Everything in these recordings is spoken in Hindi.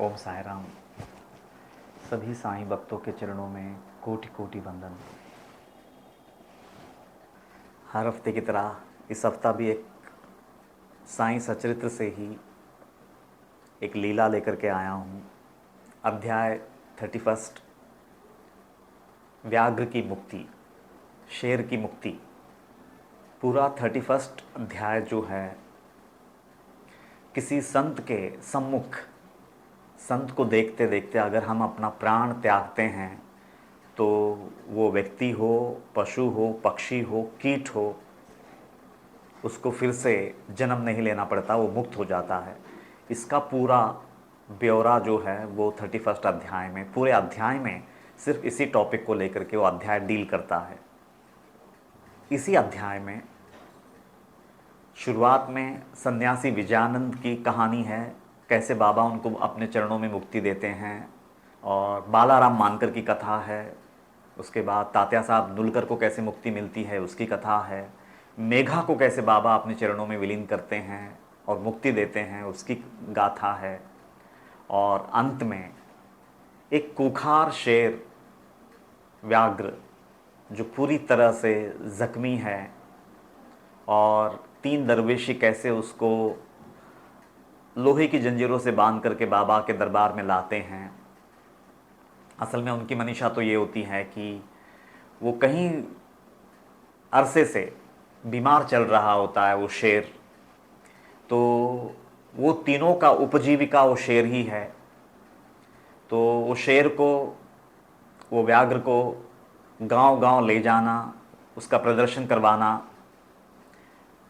ओम साई राम। सभी साईं भक्तों के चरणों में कोटि कोटि वंदन। हर हफ्ते की तरह इस हफ्ता भी एक साईं सचरित्र से ही एक लीला लेकर के आया हूँ। अध्याय 31, व्याघ्र की मुक्ति, शेर की मुक्ति। पूरा 31 अध्याय जो है किसी संत के सम्मुख, संत को देखते देखते अगर हम अपना प्राण त्यागते हैं तो वो व्यक्ति हो, पशु हो, पक्षी हो, कीट हो, उसको फिर से जन्म नहीं लेना पड़ता, वो मुक्त हो जाता है। इसका पूरा ब्यौरा जो है वो 31 अध्याय में, पूरे अध्याय में सिर्फ इसी टॉपिक को लेकर के वो अध्याय डील करता है। इसी अध्याय में शुरुआत में सन्यासी विजयानंद की कहानी है, कैसे बाबा उनको अपने चरणों में मुक्ति देते हैं, और बालाराम मानकर की कथा है। उसके बाद तात्या साहब नुलकर को कैसे मुक्ति मिलती है उसकी कथा है। मेघा को कैसे बाबा अपने चरणों में विलीन करते हैं और मुक्ति देते हैं उसकी गाथा है। और अंत में एक खूंखार शेर व्याघ्र जो पूरी तरह से ज़ख्मी है, और 3 दरवेशी कैसे उसको लोहे की जंजीरों से बांध करके बाबा के दरबार में लाते हैं। असल में उनकी मनीषा तो ये होती है कि वो कहीं अरसे से बीमार चल रहा होता है वो शेर, तो वो तीनों का उपजीविका वो शेर ही है। तो वो शेर को, वो व्याघ्र को गांव-गांव ले जाना, उसका प्रदर्शन करवाना,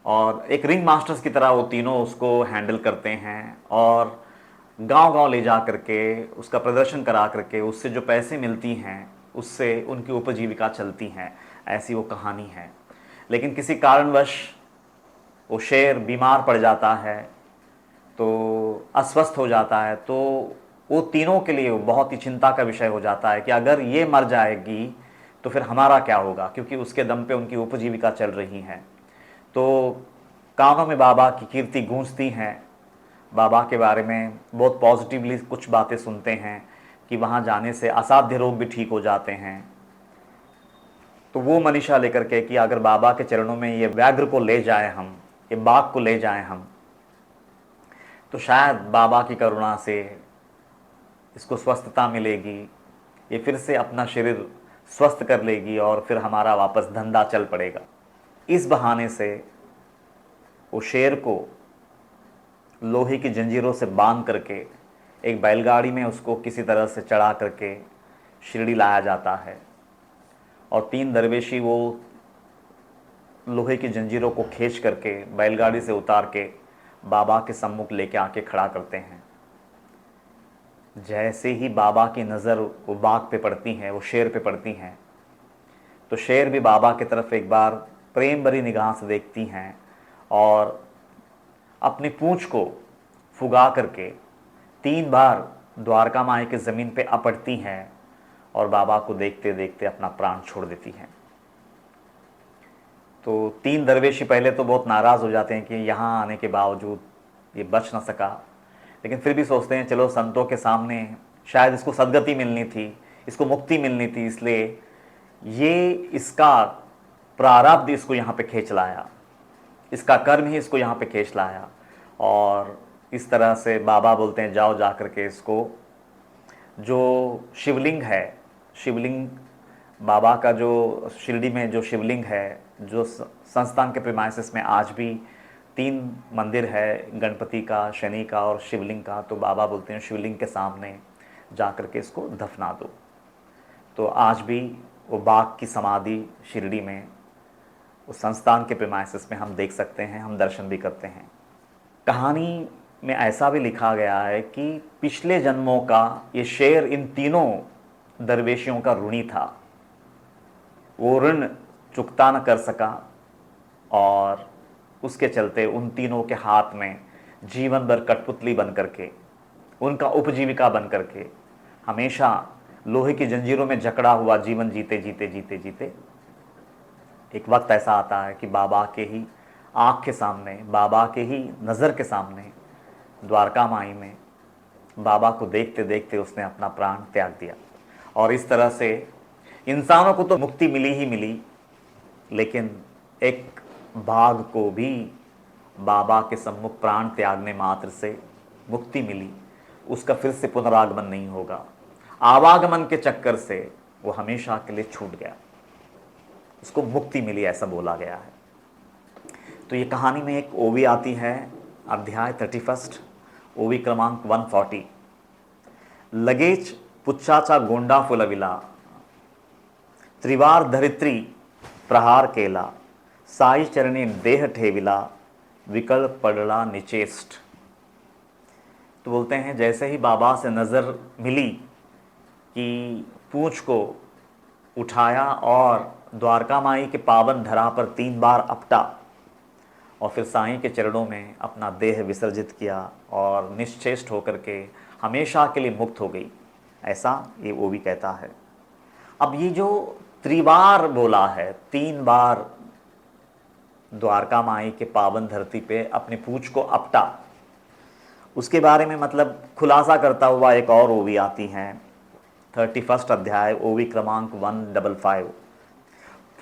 और एक रिंग मास्टर्स की तरह वो तीनों उसको हैंडल करते हैं, और गांव-गांव ले जा करके उसका प्रदर्शन करा करके उससे जो पैसे मिलती हैं उससे उनकी उपजीविका चलती हैं। ऐसी वो कहानी है। लेकिन किसी कारणवश वो शेर बीमार पड़ जाता है, तो अस्वस्थ हो जाता है, तो वो तीनों के लिए बहुत ही चिंता का विषय हो जाता है कि अगर ये मर जाएगी तो फिर हमारा क्या होगा, क्योंकि उसके दम पे उनकी उपजीविका चल रही है। तो कानों में बाबा की कीर्ति गूंजती हैं, बाबा के बारे में बहुत पॉजिटिवली कुछ बातें सुनते हैं कि वहाँ जाने से असाध्य रोग भी ठीक हो जाते हैं। तो वो मनीषा लेकर के कि अगर बाबा के चरणों में ये व्याघ्र को ले जाए हम, ये बाघ को ले जाए हम, तो शायद बाबा की करुणा से इसको स्वस्थता मिलेगी, ये फिर से अपना शरीर स्वस्थ कर लेगी और फिर हमारा वापस धंधा चल पड़ेगा। इस बहाने से वो शेर को लोहे की जंजीरों से बांध करके एक बैलगाड़ी में उसको किसी तरह से चढ़ा करके शिरडी लाया जाता है, और 3 दरवेशी वो लोहे की जंजीरों को खींच करके बैलगाड़ी से उतार के बाबा के सम्मुख लेके आके खड़ा करते हैं। जैसे ही बाबा की नज़र वो बाघ पे पड़ती है, वो शेर पे पड़ती हैं, तो शेर भी बाबा की तरफ एक बार प्रेम भरी निगाह से देखती हैं और अपनी पूंछ को फुगा करके 3 बार द्वारका माई की ज़मीन पे अपड़ती हैं और बाबा को देखते देखते अपना प्राण छोड़ देती हैं। तो 3 दरवेशी पहले तो बहुत नाराज़ हो जाते हैं कि यहाँ आने के बावजूद ये बच ना सका, लेकिन फिर भी सोचते हैं चलो संतों के सामने शायद इसको सद्गति मिलनी थी, इसको मुक्ति मिलनी थी, इसलिए ये इसका प्रारब्ध इसको यहाँ पे खींच लाया, इसका कर्म ही इसको यहाँ पे खींच लाया। और इस तरह से बाबा बोलते हैं जाओ जा करके इसको, जो शिवलिंग है, शिवलिंग बाबा का जो शिरडी में जो शिवलिंग है, जो संस्थान के प्रीमाइसेस में आज भी 3 मंदिर है, गणपति का, शनि का और शिवलिंग का। तो बाबा बोलते हैं शिवलिंग के सामने जा करके इसको दफना दो। तो आज भी वो बाघ की समाधि शिरडी में उस संस्थान के प्रीमाइसेस में हम देख सकते हैं, हम दर्शन भी करते हैं। कहानी में ऐसा भी लिखा गया है कि पिछले जन्मों का ये शेर इन तीनों दरवेशियों का ऋणी था, वो ऋण चुकता न कर सका, और उसके चलते उन तीनों के हाथ में जीवन भर कठपुतली बन करके, उनका उपजीविका बन करके हमेशा लोहे की जंजीरों में जकड़ा हुआ जीवन जीते जीते जीते जीते एक वक्त ऐसा आता है कि बाबा के ही आँख के सामने, बाबा के ही नज़र के सामने द्वारका माई में बाबा को देखते देखते उसने अपना प्राण त्याग दिया। और इस तरह से इंसानों को तो मुक्ति मिली ही मिली, लेकिन एक बाघ को भी बाबा के सम्मुख प्राण त्यागने मात्र से मुक्ति मिली। उसका फिर से पुनरागमन नहीं होगा। आवागमन के चक्कर से वो हमेशा के लिए छूट गया, उसको मुक्ति मिली, ऐसा बोला गया है। तो ये कहानी में एक ओवी आती है, अध्याय 31, ओवी क्रमांक 140। लगेच पुच्छाचा गोंडा फुलविला, त्रिवार धरित्री प्रहार केला, साई चरणी देह ठेविला, विकल पडला निचेष्ट। तो बोलते हैं जैसे ही बाबा से नज़र मिली कि पूंछ को उठाया और द्वारका माई के पावन धरा पर 3 बार अपटा और फिर साईं के चरणों में अपना देह विसर्जित किया और निश्चेष्ट होकर के हमेशा के लिए मुक्त हो गई, ऐसा ये वो भी कहता है। अब ये जो त्रिवार बोला है, 3 बार द्वारका माई के पावन धरती पे अपनी पूंछ को अपटा, उसके बारे में मतलब खुलासा करता हुआ एक और ओवी आती है, 31 अध्याय, ओवी क्रमांक 155।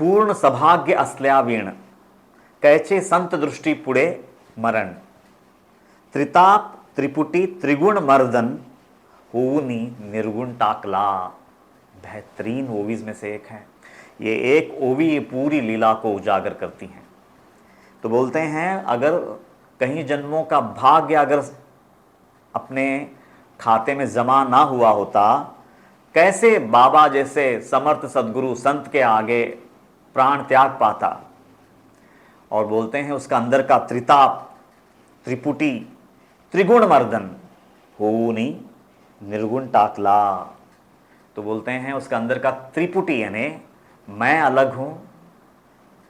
पूर्ण सभाग्य असल्या वीण, कैचे संत दृष्टि पुड़े मरण, त्रिताप त्रिपुटी त्रिगुण मर्दन, होनी निर्गुण टाकला। बेहतरीन ओवीज में से एक है ये। एक ओवी ये पूरी लीला को उजागर करती हैं। तो बोलते हैं अगर कहीं जन्मों का भाग्य अगर अपने खाते में जमा ना हुआ होता, कैसे बाबा जैसे समर्थ सद्गुरु संत के आगे प्राण त्याग पाता। और बोलते हैं उसका अंदर का त्रिताप त्रिपुटी त्रिगुण मर्दन, होनी निर्गुण टाकला। तो बोलते हैं उसका अंदर का त्रिपुटी यानी मैं अलग हूँ,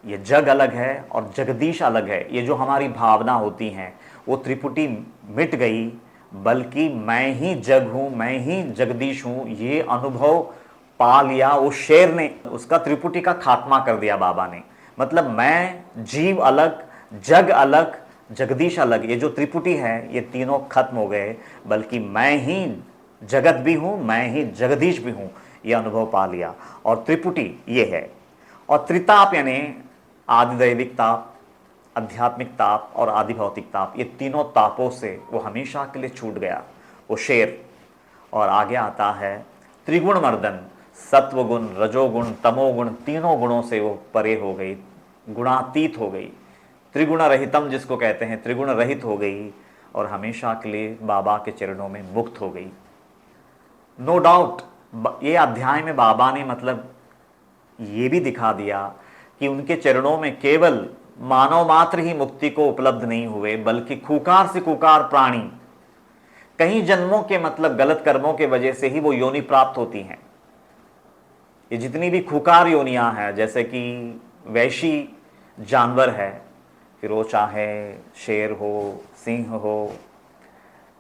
ये जग अलग है और जगदीश अलग है। ये जो हमारी भावना होती हैं वो त्रिपुटी मिट गई, बल्कि मैं ही जग हूँ, मैं ही जगदीश हूँ, ये अनुभव पा लिया। उस शेर ने उसका त्रिपुटी का खात्मा कर दिया बाबा ने। मतलब मैं जीव अलग, जग अलग, जगदीश अलग, ये जो त्रिपुटी है ये तीनों खत्म हो गए, बल्कि मैं ही जगत भी हूँ, मैं ही जगदीश भी हूँ, ये अनुभव पा लिया। और त्रिपुटी ये है। और त्रिताप यानी आदिदैविक ताप, आध्यात्मिक ताप और आदि भौतिक ताप, ये तीनों तापों से वो हमेशा के लिए छूट गया वो शेर। और आगे आता है त्रिगुण मर्दन, सत्वगुण, रजोगुण, तमोगुण, तीनों गुणों से वो परे हो गई, गुणातीत हो गई, त्रिगुण रहितम जिसको कहते हैं, त्रिगुण रहित हो गई और हमेशा के लिए बाबा के चरणों में मुक्त हो गई। नो डाउट ये अध्याय में बाबा ने मतलब ये भी दिखा दिया कि उनके चरणों में केवल मानव मात्र ही मुक्ति को उपलब्ध नहीं हुए, बल्कि खूंखार से खूंखार प्राणी कई जन्मों के मतलब गलत कर्मों के वजह से ही वो योनि प्राप्त होती हैं। ये जितनी भी खूंखार योनियां हैं, जैसे कि वैशी जानवर है, फिर वो चाहे शेर हो, सिंह हो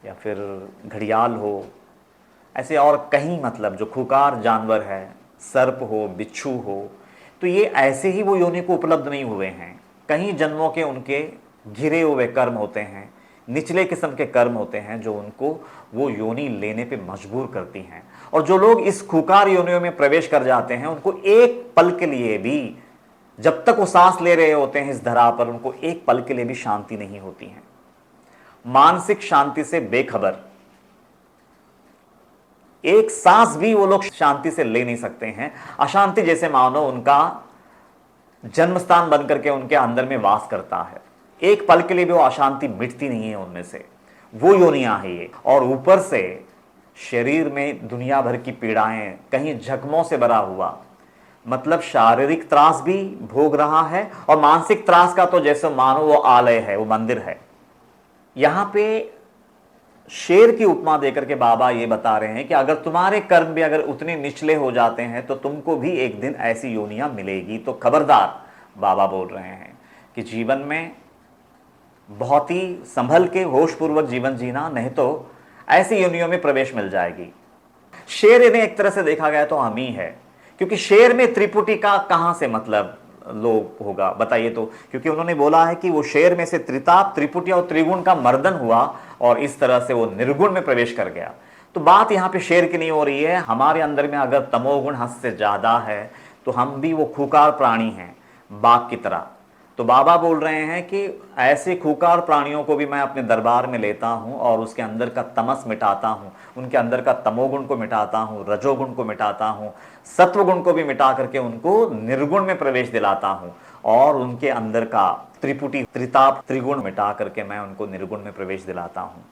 या फिर घड़ियाल हो, ऐसे और कहीं मतलब जो खूंखार जानवर है, सर्प हो, बिच्छू हो, तो ये ऐसे ही वो योनि को उपलब्ध नहीं हुए हैं। कई जन्मों के उनके घिरे हुए कर्म होते हैं, निचले किस्म के कर्म होते हैं जो उनको वो योनि लेने पे मजबूर करती हैं। और जो लोग इस खूंखार योनियों में प्रवेश कर जाते हैं, उनको एक पल के लिए भी, जब तक वो सांस ले रहे होते हैं इस धरा पर, उनको एक पल के लिए भी शांति नहीं होती है। मानसिक शांति से बेखबर, एक सांस भी वो लोग शांति से ले नहीं सकते हैं। अशांति जैसे मानो उनका जन्म स्थान बनकर के उनके अंदर में वास करता है। एक पल के लिए भी वो अशांति मिटती नहीं है उनमें से, वो योनियां है ये। और ऊपर से शरीर में दुनिया भर की पीड़ाएं, कहीं जख्मों से भरा हुआ, मतलब शारीरिक त्रास भी भोग रहा है और मानसिक त्रास का तो जैसे मानो वो आलय है, वो मंदिर है। यहां पे शेर की उपमा देकर के बाबा ये बता रहे हैं कि अगर तुम्हारे कर्म भी अगर उतने निचले हो जाते हैं तो तुमको भी एक दिन ऐसी योनियां मिलेगी। तो खबरदार, बाबा बोल रहे हैं कि जीवन में बहुत ही संभल के होशपूर्वक जीवन जीना, नहीं तो ऐसी योनियों में प्रवेश मिल जाएगी। शेर इन्हें एक तरह से देखा गया तो हम ही है, क्योंकि शेर में त्रिपुटी का कहां से मतलब लोग होगा बताइए तो, क्योंकि उन्होंने बोला है कि वो शेर में से त्रिताप त्रिपुटी और त्रिगुण का मर्दन हुआ और इस तरह से वो निर्गुण में प्रवेश कर गया। तो बात यहाँ पे शेर की नहीं हो रही है, हमारे अंदर में अगर तमोगुण हद से ज्यादा है तो हम भी वो खूंखार प्राणी हैं बाघ की तरह। तो बाबा बोल रहे हैं कि ऐसे खूंखार प्राणियों को भी मैं अपने दरबार में लेता हूं और उसके अंदर का तमस मिटाता हूं, उनके अंदर का तमोगुण को मिटाता हूं, रजोगुण को मिटाता हूं, सत्वगुण को भी मिटा करके उनको निर्गुण में प्रवेश दिलाता हूं और उनके अंदर का त्रिपुटी त्रिताप त्रिगुण मिटा करके मैं उनको निर्गुण में प्रवेश दिलाता हूं।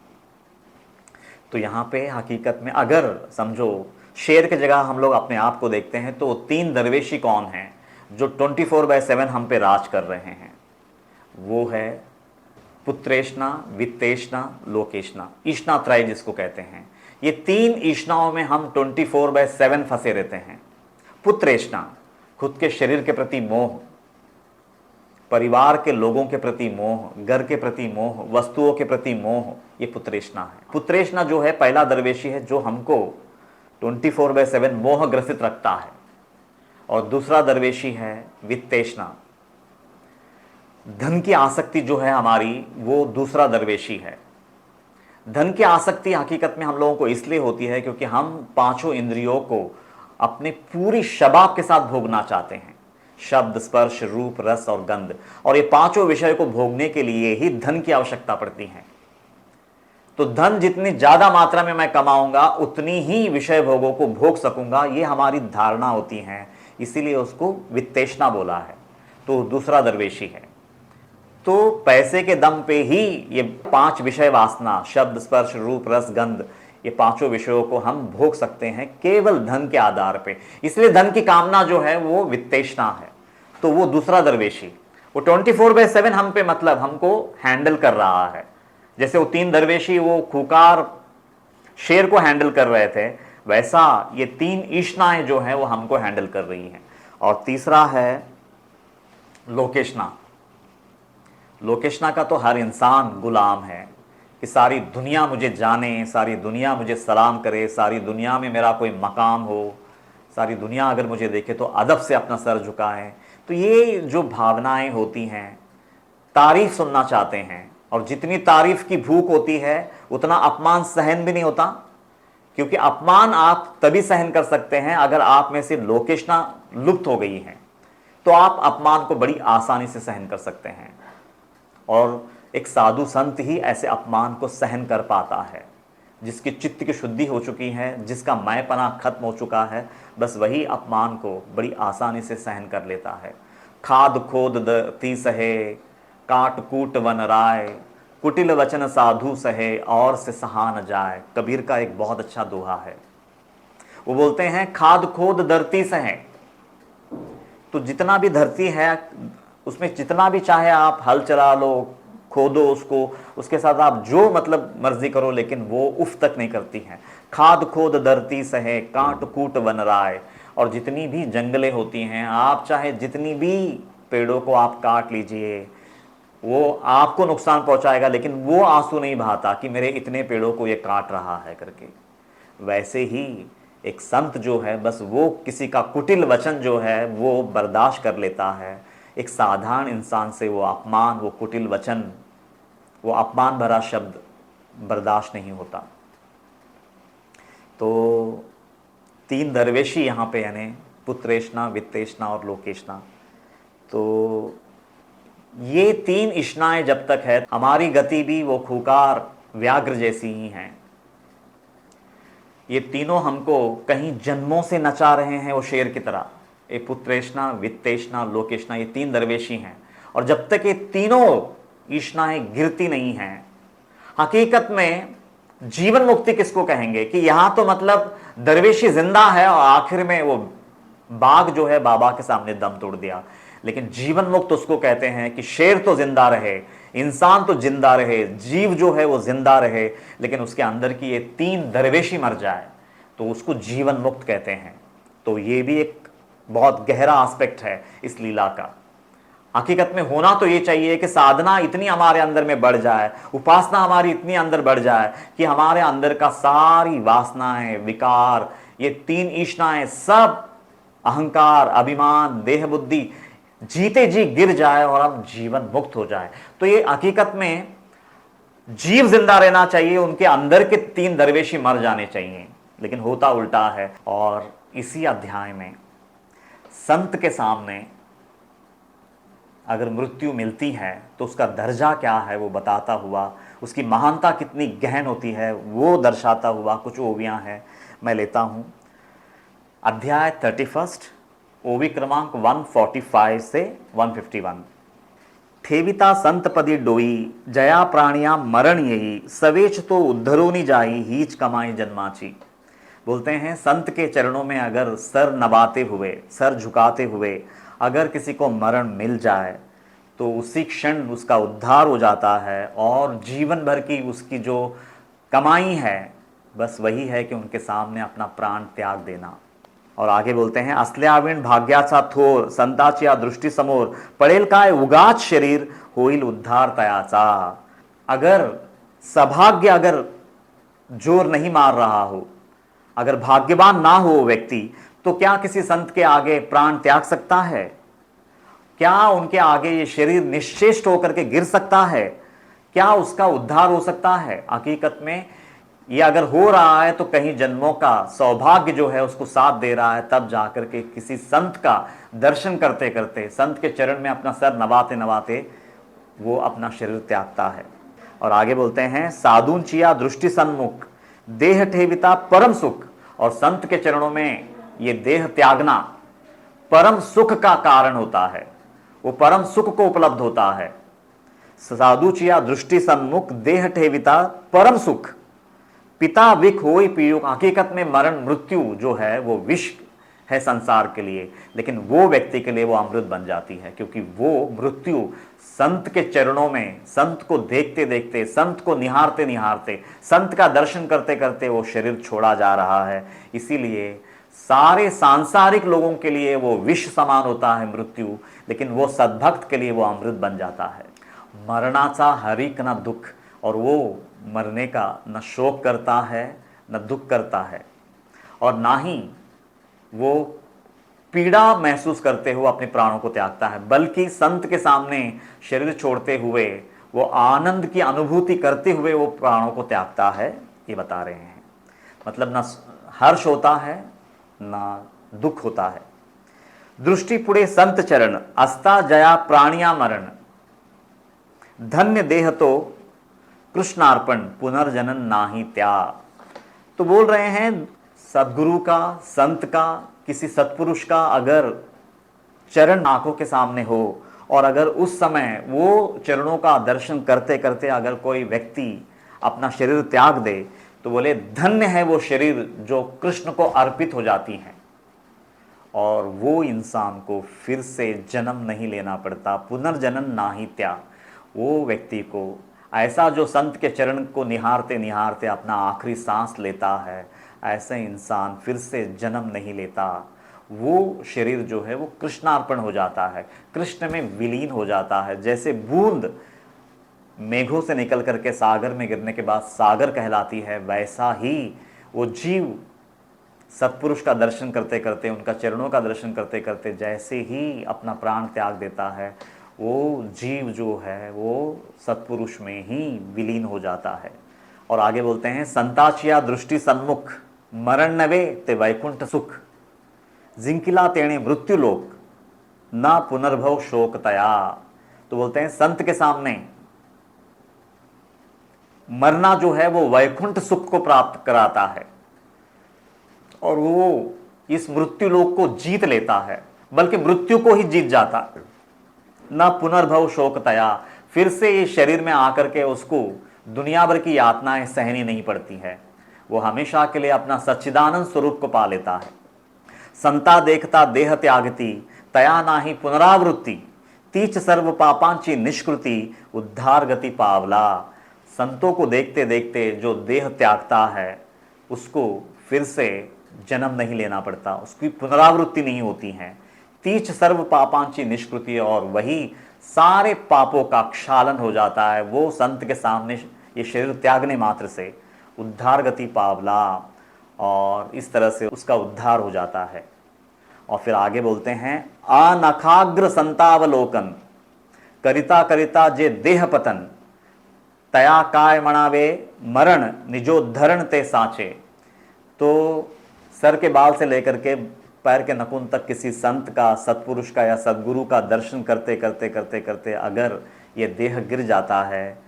तो यहाँ पे हकीकत में अगर समझो शेर की जगह हम लोग अपने आप को देखते हैं तो तीन दरवेशी कौन हैं जो 24/7 हम पे राज कर रहे हैं? वो है पुत्रेष्णा, वित्तेष्णा, लोकेष्णा, ईष्णा त्रय जिसको कहते हैं। ये तीन ईष्णाओं में हम 24/7 फंसे रहते हैं। पुत्रेष्णा, खुद के शरीर के प्रति मोह, परिवार के लोगों के प्रति मोह, घर के प्रति मोह, वस्तुओं के प्रति मोह, ये पुत्रेष्णा है। पुत्रेष्णा जो है पहला दरवेशी है जो हमको 24/7 मोह ग्रसित रखता है। और दूसरा दरवेशी है वित्तेष्णा, धन की आसक्ति जो है हमारी, वो दूसरा दरवेशी है। धन की आसक्ति हकीकत में हम लोगों को इसलिए होती है क्योंकि हम पांचों इंद्रियों को अपने पूरी शबाब के साथ भोगना चाहते हैं, शब्द, स्पर्श, रूप, रस और गंध, और ये पांचों विषय को भोगने के लिए ही धन की आवश्यकता पड़ती है। तो धन जितनी ज्यादा मात्रा में मैं कमाऊंगा उतनी ही विषय भोगों को भोग सकूंगा, ये हमारी धारणा होती है, इसीलिए उसको वित्तेष्णा बोला है। तो दूसरा दरवेशी है। तो पैसे के दम पे ही ये पांच विषय वासना, शब्द, स्पर्श, रूप, रस, गंध, ये पांचों विषयों को हम भोग सकते हैं केवल धन के आधार पे, इसलिए धन की कामना जो है वो वित्तेष्णा है। तो वो दूसरा दरवेशी, वो 24/7 हम पे मतलब हमको हैंडल कर रहा है। जैसे वो तीन दरवेशी वो खूंखार शेर को हैंडल कर रहे थे, वैसा ये तीन ईष्णाएं जो हैं वो हमको हैंडल कर रही हैं। और तीसरा है लोकेष्णा। लोकेष्णा का तो हर इंसान गुलाम है कि सारी दुनिया मुझे जाने, सारी दुनिया मुझे सलाम करे, सारी दुनिया में मेरा कोई मकाम हो, सारी दुनिया अगर मुझे देखे तो अदब से अपना सर झुकाए। तो ये जो भावनाएं होती हैं, तारीफ सुनना चाहते हैं, और जितनी तारीफ की भूख होती है उतना अपमान सहन भी नहीं होता, क्योंकि अपमान आप तभी सहन कर सकते हैं अगर आप में से लोकेष्णा लुप्त हो गई है, तो आप अपमान को बड़ी आसानी से सहन कर सकते हैं। और एक साधु संत ही ऐसे अपमान को सहन कर पाता है, जिसकी चित्त की शुद्धि हो चुकी है, जिसका मैपना खत्म हो चुका है, बस वही अपमान को बड़ी आसानी से सहन कर लेता है। खाद खोद दती सहे, काट कूट वन राय, कुटिल वचन साधु सहे, और से सहा न जाए। कबीर का एक बहुत अच्छा दोहा है। वो बोलते हैं खाद खोद धरती सहे, तो जितना भी धरती है उसमें जितना भी चाहे आप हल चला लो, खोदो उसको, उसके साथ आप जो मतलब मर्जी करो, लेकिन वो उफ तक नहीं करती है। खाद खोद धरती सहे, काट कूट वन राय। और जितनी भी जंगलें होती हैं, आप चाहे जितनी भी पेड़ों को आप काट लीजिए, वो आपको नुकसान पहुंचाएगा, लेकिन वो आंसू नहीं बहाता कि मेरे इतने पेड़ों को ये काट रहा है करके। वैसे ही एक संत जो है, बस वो किसी का कुटिल वचन जो है वो बर्दाश्त कर लेता है। एक साधारण इंसान से वो अपमान, वो कुटिल वचन, वो अपमान भरा शब्द बर्दाश्त नहीं होता। तो तीन दरवेशी यहाँ पे, यानी पुत्रेष्णा, वित्तेष्णा और लोकेष्णा। तो ये तीन इष्णाएं जब तक है, हमारी गति भी वो खूंखार व्याघ्र जैसी ही हैं। ये तीनों हमको कहीं जन्मों से नचा रहे हैं वो शेर की तरह। ये पुत्रेष्णा, वित्तेष्णा, लोकेष्णा, ये तीन दरवेशी हैं। और जब तक ये तीनों ईष्णाएं गिरती नहीं हैं, हकीकत में जीवन मुक्ति किसको कहेंगे? कि यहां तो मतलब दरवेशी जिंदा है और आखिर में वो बाघ जो है बाबा के सामने दम तोड़ दिया। लेकिन जीवन मुक्त उसको कहते हैं कि शेर तो जिंदा रहे, इंसान तो जिंदा रहे, जीव जो है वो जिंदा रहे, लेकिन उसके अंदर की ये तीन दरवेशी मर जाए तो उसको जीवन मुक्त कहते हैं। तो ये भी एक बहुत गहरा एस्पेक्ट है इस लीला का। हकीकत में होना तो ये चाहिए कि साधना इतनी हमारे अंदर में बढ़ जाए, उपासना हमारी इतनी अंदर बढ़ जाए कि हमारे अंदर का सारी वासनाएं, विकार, ये तीन ईष्णाएं, सब अहंकार, अभिमान, देह बुद्धि, जीते जी गिर जाए और हम जीवन मुक्त हो जाए। तो ये हकीकत में जीव जिंदा रहना चाहिए, उनके अंदर के 3 दरवेशी मर जाने चाहिए, लेकिन होता उल्टा है। और इसी अध्याय में संत के सामने अगर मृत्यु मिलती है तो उसका दर्जा क्या है वो बताता हुआ, उसकी महानता कितनी गहन होती है वो दर्शाता हुआ कुछ ओवियां हैं, मैं लेता हूं। अध्याय 31, ओवी क्रमांक 145 से 151। ठेविता संतपदी डोई, जया प्राणिया मरण यही, सवेच तो उद्धरोनी जाई, हीच कमाई जन्माची। बोलते हैं संत के चरणों में अगर सर नवाते हुए, सर झुकाते हुए अगर किसी को मरण मिल जाए तो उसी क्षण उसका उद्धार हो जाता है, और जीवन भर की उसकी जो कमाई है बस वही है कि उनके सामने अपना प्राण त्याग देना। और आगे बोलते हैं, असल्याविण भाग्याचा थोर, संताची या दृष्टी समोर, पडेल काय उगाच शरीर, होईल उद्धार तयाचा। अगर सौभाग्य अगर जोर नहीं मार रहा हो, अगर भाग्यवान ना हो व्यक्ति, तो क्या किसी संत के आगे प्राण त्याग सकता है? क्या उनके आगे ये शरीर निश्चेष्ट होकर के गिर सकता है? क्या उसका उद्धार हो सकता है? हकीकत में ये अगर हो रहा है तो कहीं जन्मों का सौभाग्य जो है उसको साथ दे रहा है, तब जाकर के किसी संत का दर्शन करते करते, संत के चरण में अपना सर नवाते नवाते वो अपना शरीर त्यागता है। और आगे बोलते हैं, साधुंचिया दृष्टि सन्मुख, देह ठेविता परम सुख। और संत के चरणों में ये देह त्यागना परम सुख का कारण होता है, वो परम सुख को उपलब्ध होता है। साधुचिया दृष्टि सन्मुख, देह ठेविता परम सुख, पिता विख होई पीयूष। हकीकत में मरण मृत्यु जो है वो विष है संसार के लिए, लेकिन वो व्यक्ति के लिए वो अमृत बन जाती है, क्योंकि वो मृत्यु संत के चरणों में, संत को देखते देखते, संत को निहारते निहारते, संत का दर्शन करते करते वो शरीर छोड़ा जा रहा है। इसीलिए सारे सांसारिक लोगों के लिए वो विष समान होता है मृत्यु, लेकिन वो सद्भक्त के लिए वो अमृत बन जाता है। मरणाचा हरिक न दुख, और वो मरने का न शोक करता है न दुख करता है, और ना ही वो पीड़ा महसूस करते हुए अपने प्राणों को त्यागता है, बल्कि संत के सामने शरीर छोड़ते हुए वो आनंद की अनुभूति करते हुए वो प्राणों को त्यागता है। ये बता रहे हैं, मतलब ना हर्ष होता है ना दुख होता है। दृष्टि पुढे संत चरण, अस्ता जया प्राणिया मरण, धन्य देह तो कृष्णार्पण, पुनर्जनन नाही त्या। तो बोल रहे हैं सदगुरु का, संत का, किसी सत्पुरुष का अगर चरण आंखों के सामने हो, और अगर उस समय वो चरणों का दर्शन करते करते अगर कोई व्यक्ति अपना शरीर त्याग दे, तो बोले धन्य है वो शरीर जो कृष्ण को अर्पित हो जाती है, और वो इंसान को फिर से जन्म नहीं लेना पड़ता, पुनर्जन्म नाही त्या। वो व्यक्ति को ऐसा जो संत के चरण को निहारते निहारते अपना आखिरी सांस लेता है, ऐसे इंसान फिर से जन्म नहीं लेता। वो शरीर जो है वो कृष्णार्पण हो जाता है, कृष्ण में विलीन हो जाता है। जैसे बूंद मेघों से निकल करके सागर में गिरने के बाद सागर कहलाती है, वैसा ही वो जीव सत्पुरुष का दर्शन करते करते, उनका चरणों का दर्शन करते करते जैसे ही अपना प्राण त्याग देता है, वो जीव जो है वो सत्पुरुष में ही विलीन हो जाता है। और आगे बोलते हैं, संताचिया दृष्टि सन्मुख, मरण नवे ते वैकुंठ सुख, जिंकिला तेणे मृत्यु लोक, ना पुनर्भव शोक तया। तो बोलते हैं संत के सामने मरना जो है वो वैकुंठ सुख को प्राप्त कराता है, और वो इस मृत्यु लोक को जीत लेता है, बल्कि मृत्यु को ही जीत जाता है। न पुनर्भव शोक तया, फिर से इस शरीर में आकर के उसको दुनिया भर की यातनाएं सहनी नहीं पड़ती है, वो हमेशा के लिए अपना सच्चिदानंद स्वरूप को पा लेता है। संता देखता देह त्यागती, तया नाही पुनरावृत्ति, तीच सर्व पापांची निष्कृति, उद्धार गति पावला। संतों को देखते देखते जो देह त्यागता है उसको फिर से जन्म नहीं लेना पड़ता, उसकी पुनरावृत्ति नहीं होती है। तीच सर्व पापांची निष्कृति, और वही सारे पापों का क्षालन हो जाता है वो संत के सामने ये शरीर त्यागने मात्र से। उद्धार गति पावला, और इस तरह से उसका उद्धार हो जाता है। और फिर आगे बोलते हैं, अनखाग्र संतावलोकन करिता करिता जे देह पतन तया काय मणावे मरण निजोद्धरण ते साचे। तो सर के बाल से लेकर के पैर के नखून तक किसी संत का, सत्पुरुष का या सदगुरु का दर्शन करते करते करते करते अगर ये देह गिर जाता है,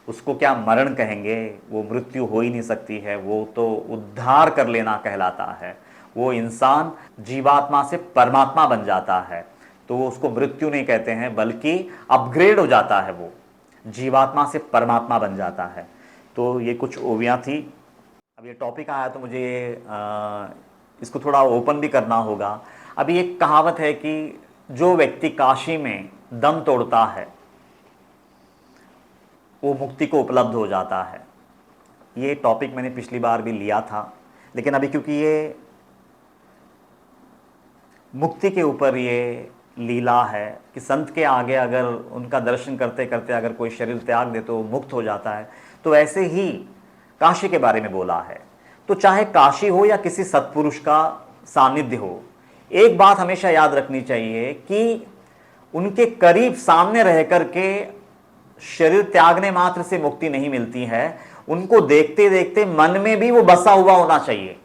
उसको क्या मरण कहेंगे? वो मृत्यु हो ही नहीं सकती है, वो तो उद्धार कर लेना कहलाता है। वो इंसान जीवात्मा से परमात्मा बन जाता है, तो वो उसको मृत्यु नहीं कहते हैं, बल्कि अपग्रेड हो जाता है, वो जीवात्मा से परमात्मा बन जाता है। तो ये कुछ ओवियाँ थी। अब ये टॉपिक आया तो मुझे इसको थोड़ा ओपन भी करना होगा। अभी एक कहावत है कि जो व्यक्ति काशी में दम तोड़ता है वो मुक्ति को उपलब्ध हो जाता है। ये टॉपिक मैंने पिछली बार भी लिया था, लेकिन अभी क्योंकि ये मुक्ति के ऊपर ये लीला है कि संत के आगे अगर उनका दर्शन करते करते अगर कोई शरीर त्याग दे तो मुक्त हो जाता है, तो ऐसे ही काशी के बारे में बोला है। तो चाहे काशी हो या किसी सत्पुरुष का सानिध्य हो, एक बात हमेशा याद रखनी चाहिए कि उनके करीब सामने रह करके शरीर त्यागने मात्र से मुक्ति नहीं मिलती है, उनको देखते देखते मन में भी वो बसा हुआ होना चाहिए।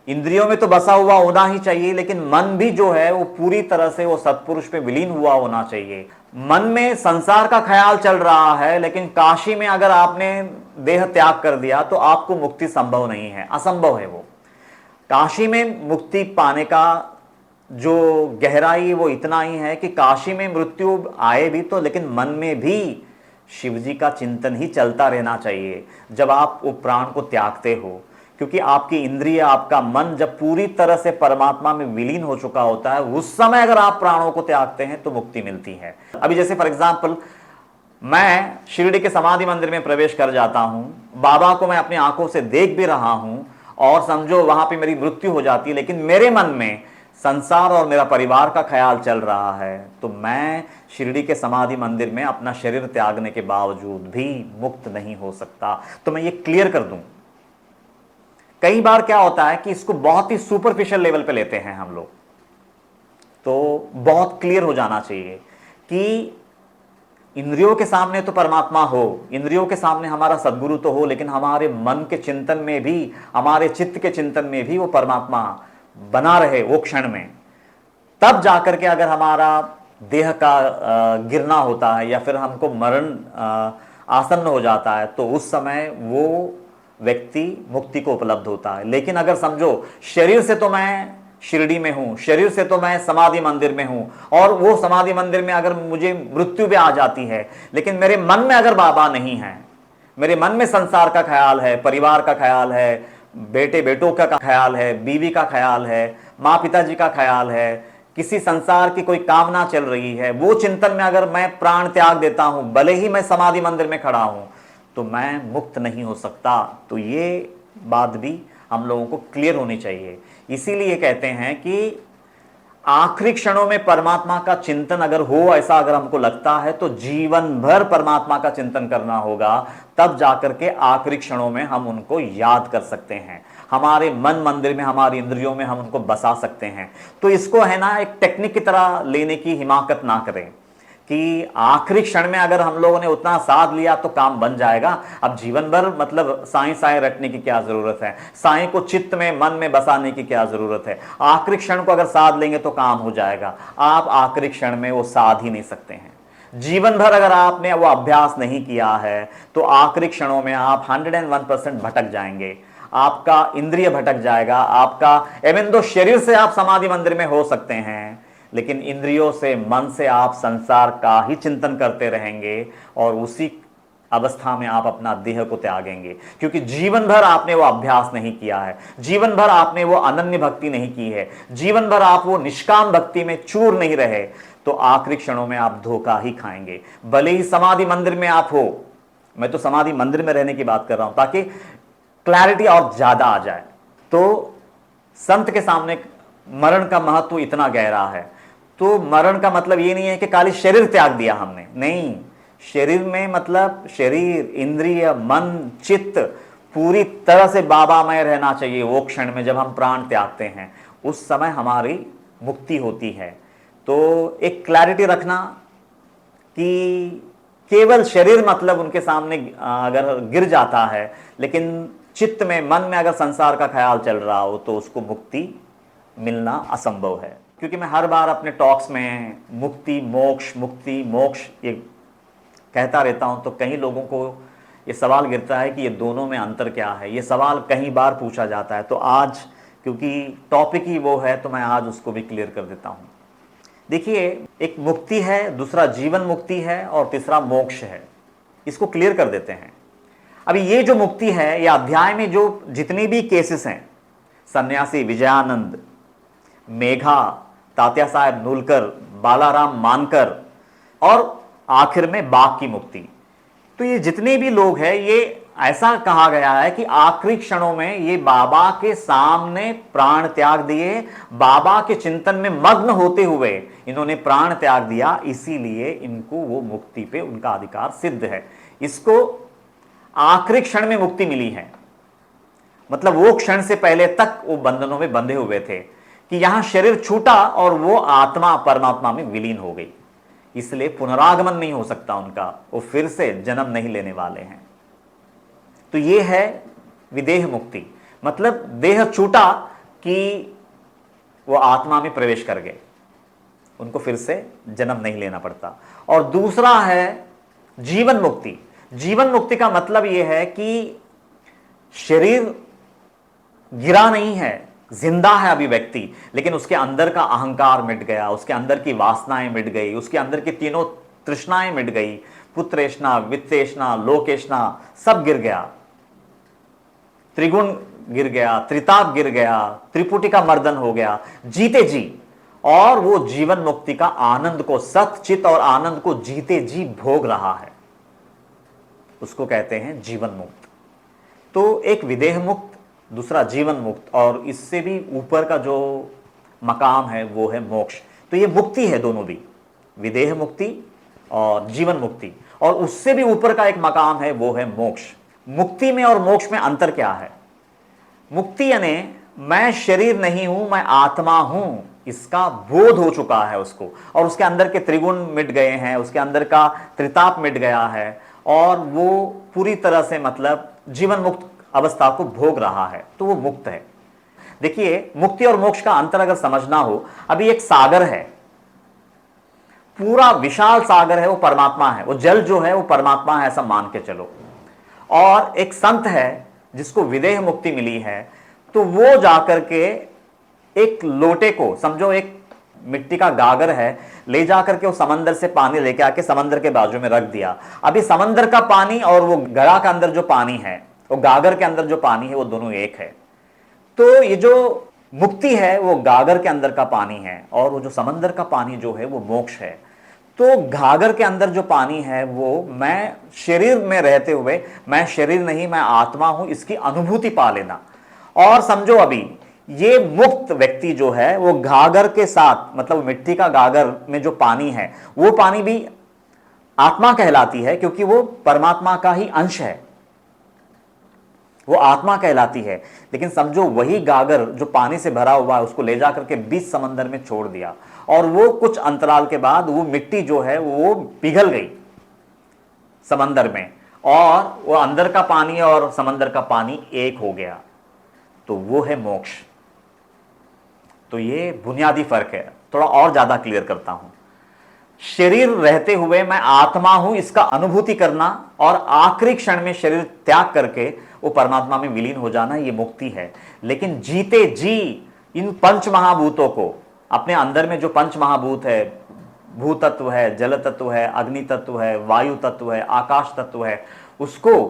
इंद्रियों में तो बसा हुआ होना ही चाहिए, लेकिन मन भी जो है वो पूरी तरह से वो सत्पुरुष पे विलीन हुआ होना चाहिए। मन में संसार का ख्याल चल रहा है, लेकिन काशी में अगर आपने देह त्याग कर दिया तो आपको मुक्ति संभव नहीं है, असंभव है वो। काशी में मुक्ति पाने का जो गहराई वो इतना ही है कि काशी में मृत्यु आए भी तो, लेकिन मन में भी शिव जी का चिंतन ही चलता रहना चाहिए जब आप वो प्राण को त्यागते हो, क्योंकि आपकी इंद्रिय, आपका मन जब पूरी तरह से परमात्मा में विलीन हो चुका होता है, उस समय अगर आप प्राणों को त्यागते हैं तो मुक्ति मिलती है। अभी जैसे फॉर एग्जाम्पल मैं शिरडी के समाधि मंदिर में प्रवेश कर जाता हूं, बाबा को मैं अपनी आंखों से देख भी रहा हूं और समझो वहां पे मेरी मृत्यु हो जाती है, लेकिन मेरे मन में संसार और मेरा परिवार का ख्याल चल रहा है, तो मैं शिरडी के समाधि मंदिर में अपना शरीर त्यागने के बावजूद भी मुक्त नहीं हो सकता। तो मैं ये क्लियर कर दूं, कई बार क्या होता है कि इसको बहुत ही सुपरफिशियल लेवल पे लेते हैं हम लोग, तो बहुत क्लियर हो जाना चाहिए कि इंद्रियों के सामने तो परमात्मा हो, इंद्रियों के सामने हमारा सद्गुरु तो हो, लेकिन हमारे मन के चिंतन में भी, हमारे चित्त के चिंतन में भी वो परमात्मा बना रहे वो क्षण में। तब जाकर के अगर हमारा देह का गिरना होता है या फिर हमको मरण आसन्न हो जाता है, तो उस समय वो व्यक्ति मुक्ति को उपलब्ध होता है। लेकिन अगर समझो शरीर से तो मैं शिरडी में हूं, शरीर से तो मैं समाधि मंदिर में हूं, और वो समाधि मंदिर में अगर मुझे मृत्यु भी आ जाती है, लेकिन मेरे मन में अगर बाबा नहीं है, मेरे मन में संसार का ख्याल है, परिवार का ख्याल है, बेटे बेटों का ख्याल है, बीवी का ख्याल है, माँ पिताजी का ख्याल है, किसी संसार की कोई कामना चल रही है, वो चिंतन में अगर मैं प्राण त्याग देता हूं, भले ही मैं समाधि मंदिर में खड़ा हूं, तो मैं मुक्त नहीं हो सकता। तो ये बात भी हम लोगों को क्लियर होनी चाहिए। इसीलिए कहते हैं कि आखिरी क्षणों में परमात्मा का चिंतन अगर हो, ऐसा अगर हमको लगता है, तो जीवन भर परमात्मा का चिंतन करना होगा, तब जाकर के आखिरी क्षणों में हम उनको याद कर सकते हैं, हमारे मन मंदिर में, हमारी इंद्रियों में हम उनको बसा सकते हैं। तो इसको है ना एक टेक्निक की तरह लेने की हिमाकत ना करें कि आखिरी क्षण में अगर हम लोगों ने उतना साध लिया तो काम बन जाएगा। अब जीवन भर मतलब साईं साईं रटने की क्या जरूरत है, साईं को चित्त में, मन में बसाने की क्या जरूरत है। आखिरी क्षण को अगर साध लेंगे तो काम हो जाएगा। आप आखिरी क्षण में वो साध ही नहीं सकते हैं। जीवन भर अगर आपने वो अभ्यास नहीं किया है तो आखिरी क्षणों में आप 101% भटक जाएंगे, आपका इंद्रिय भटक जाएगा, आपका एवं दो शरीर से आप समाधि मंदिर में हो सकते हैं, लेकिन इंद्रियों से, मन से आप संसार का ही चिंतन करते रहेंगे और उसी अवस्था में आप अपना देह को त्यागेंगे, क्योंकि जीवन भर आपने वो अभ्यास नहीं किया है, जीवन भर आपने वो अनन्य भक्ति नहीं की है, जीवन भर आप वो निष्काम भक्ति में चूर नहीं रहे, तो आखिरी क्षणों में आप धोखा ही खाएंगे। भले ही समाधि मंदिर में आप हो, मैं तो समाधि मंदिर में रहने की बात कर रहा हूं ताकि क्लैरिटी और ज्यादा आ जाए। तो संत के सामने मरण का महत्व इतना गहरा है। तो मरण का मतलब ये नहीं है कि खाली शरीर त्याग दिया हमने, नहीं, शरीर में मतलब शरीर, इंद्रिय, मन, चित्त पूरी तरह से बाबामय रहना चाहिए वो क्षण में जब हम प्राण त्यागते हैं। उस समय हमारी मुक्ति होती है। तो एक क्लैरिटी रखना कि केवल शरीर मतलब उनके सामने अगर गिर जाता है, लेकिन चित्त में, मन में अगर संसार का ख्याल चल रहा हो तो उसको मुक्ति मिलना असंभव है। क्योंकि मैं हर बार अपने टॉक्स में मुक्ति मोक्ष ये कहता रहता हूं, तो कई लोगों को ये सवाल गिरता है कि ये दोनों में अंतर क्या है। ये सवाल कई बार पूछा जाता है, तो आज क्योंकि टॉपिक ही वो है तो मैं आज उसको भी क्लियर कर देता हूं। देखिए, एक मुक्ति है, दूसरा जीवन मुक्ति है और तीसरा मोक्ष है। इसको क्लियर कर देते हैं। अभी ये जो मुक्ति है, ये अध्याय में जो जितनी भी केसेस हैं, सन्यासी विजयानंद, मेघा, तात्या साहेब नुलकर, बालाराम मानकर और आखिर में बाघ की मुक्ति, तो ये जितने भी लोग हैं, ये ऐसा कहा गया है कि आखिरी क्षणों में ये बाबा के सामने प्राण त्याग दिए, बाबा के चिंतन में मग्न होते हुए इन्होंने प्राण त्याग दिया, इसीलिए इनको वो मुक्ति पे उनका अधिकार सिद्ध है। इसको आखिरी क्षण में मुक्ति मिली है, मतलब वो क्षण से पहले तक वो बंधनों में बंधे हुए थे कि यहां शरीर छूटा और वो आत्मा परमात्मा में विलीन हो गई, इसलिए पुनरागमन नहीं हो सकता उनका, वो फिर से जन्म नहीं लेने वाले हैं। तो ये है विदेह मुक्ति, मतलब देह छूटा कि वो आत्मा में प्रवेश कर गए, उनको फिर से जन्म नहीं लेना पड़ता। और दूसरा है जीवन मुक्ति। जीवन मुक्ति का मतलब यह है कि शरीर गिरा नहीं है, जिंदा है अभी व्यक्ति, लेकिन उसके अंदर का अहंकार मिट गया, उसके अंदर की वासनाएं मिट गई, उसके अंदर की तीनों तृष्णाएं मिट गई, पुत्रेष्णा, वित्तेष्णा, लोकेष्णा, सब गिर गया, त्रिगुण गिर गया, त्रिताप गिर गया, त्रिपुटी का मर्दन हो गया जीते जी, और वो जीवन मुक्ति का आनंद को, सतचित और आनंद को जीते जी भोग रहा है, उसको कहते हैं जीवन मुक्त। तो एक विदेह मुक्त, दूसरा जीवन मुक्त, और इससे भी ऊपर का जो मकाम है वो है मोक्ष। तो ये मुक्ति है दोनों भी, विदेह मुक्ति और जीवन मुक्ति, और उससे भी ऊपर का एक मकाम है वो है मोक्ष। मुक्ति में और मोक्ष में अंतर क्या है? मुक्ति यानी मैं शरीर नहीं हूं, मैं आत्मा हूं, इसका बोध हो चुका है उसको, और उसके अंदर के त्रिगुण मिट गए हैं, उसके अंदर का त्रिताप मिट गया है, और वो पूरी तरह से मतलब जीवन मुक्त अवस्था को भोग रहा है, तो वो मुक्त है। देखिए, मुक्ति और मोक्ष का अंतर अगर समझना हो, अभी एक सागर है, पूरा विशाल सागर है, वो परमात्मा है, वो जल जो है वो परमात्मा है, ऐसा मान के चलो। और एक संत है जिसको विदेह मुक्ति मिली है, तो वो जाकर के एक लोटे को, समझो एक मिट्टी का गागर है, ले जाकर के वो समंदर से पानी लेके आके समंदर के बाजू में रख दिया। अभी समंदर का पानी और वो घड़ा के अंदर जो पानी है, वो गागर के अंदर जो पानी है, वो दोनों एक है। तो ये जो मुक्ति है वो गागर के अंदर का पानी है, और वो जो समंदर का पानी जो है वो मोक्ष है। तो गागर के अंदर जो पानी है वो मैं शरीर में रहते हुए, मैं शरीर नहीं, मैं आत्मा हूं, इसकी अनुभूति पा लेना। और समझो अभी ये मुक्त व्यक्ति जो है वो गागर के साथ, मतलब मिट्टी का गागर में जो पानी है वो पानी भी आत्मा कहलाती है, क्योंकि वो परमात्मा का ही अंश है, वो आत्मा कहलाती है। लेकिन समझो वही गागर जो पानी से भरा हुआ है, उसको ले जाकर के बीच समंदर में छोड़ दिया, और वो कुछ अंतराल के बाद वो मिट्टी जो है वो पिघल गई समंदर में, और वो अंदर का पानी और समंदर का पानी एक हो गया, तो वो है मोक्ष। तो ये बुनियादी फर्क है। थोड़ा और ज्यादा क्लियर करता हूं। शरीर रहते हुए मैं आत्मा हूं, इसका अनुभूति करना, और आखिरी क्षण में शरीर त्याग करके वो परमात्मा में विलीन हो जाना, ये मुक्ति है। लेकिन जीते जी इन पंच महाभूतों को, अपने अंदर में जो पंच महाभूत है, भू तत्व है, जल तत्व है, अग्नि तत्व है, वायु तत्व है, आकाश तत्व है, उसको